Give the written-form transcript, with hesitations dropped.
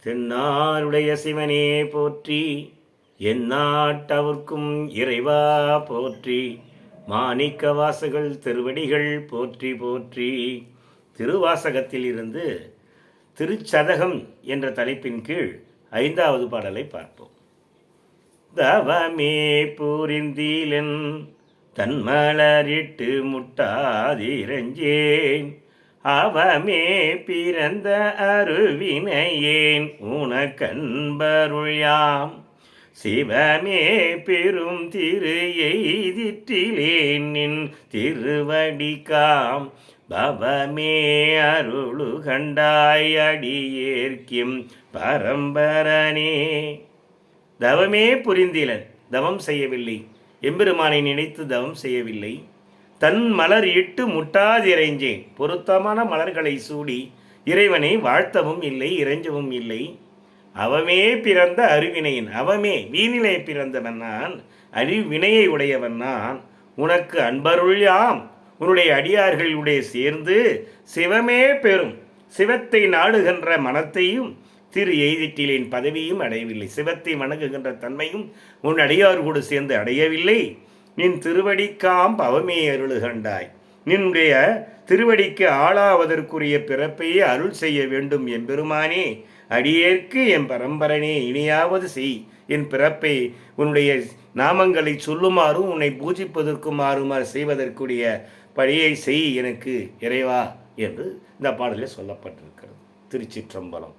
தென்னாருடைய சிவனே போற்றி, எந்நாட்டவர்க்கும் இறைவா போற்றி, மாணிக்க வாசகல் திருவடிகள் போற்றி போற்றி. திருவாசகத்தில் இருந்து திருச்சதகம் என்ற தலைப்பின் கீழ் 5வது பாடலை பார்ப்போம். தவமே புரிந்தீலன் தன்மலரிட்டு முட்டாதிரஞ்சேன், அவமே பிறந்த அருவினையேன் உனக்கன்பருள் யாம், சிவமே பெரும் திரு எய்திற்றிலேன் நின் திருவடிக்காம், பவமே அருளு கண்டாய் அடியேற்கிம் பரம்பரனே. தவமே புரிந்திலன், தவம் செய்யவில்லை, எம்பெருமானை நினைத்து தவம் செய்யவில்லை. தன் மலர் இட்டு முட்டாதிரைஞ்சேன், பொருத்தமான மலர்களை சூடி இறைவனை வாழ்த்தவும் இல்லை, இறைஞ்சவும் இல்லை. அவமே பிறந்த அருவினையின், அவமே வீணிலே பிறந்தவன் நான், அறிவினையை உடையவன் நான். உனக்கு அன்பருள் யாம், உன்னுடைய அடியார்களுடைய சேர்ந்து சிவமே பெறும், சிவத்தை நாடுகின்ற மனத்தையும் திரு எய்திட்டிலேன் பதவியும் அடையவில்லை. சிவத்தை வணங்குகின்ற தன்மையும் உன் அடியார்களோடு சேர்ந்து அடையவில்லை. நின் திருவடிக்காம் பவமே அருளுகண்டாய், நின்னுடைய திருவடிக்கு ஆளாவதற்குரிய பிறப்பையே அருள் செய்ய வேண்டும் எம்பெருமானே. அடியேற்கு என் பரம்பரனே இனியாவது செய், என் பிறப்பை உன்னுடைய நாமங்களை சொல்லுமாறும் உன்னை பூஜிப்பதற்குமாறுமாறு செய்வதற்குரிய பணியை செய் எனக்கு இறைவா என்று இந்த பாடலில் சொல்லப்பட்டிருக்கிறது. திருச்சிற்றம்பலம்.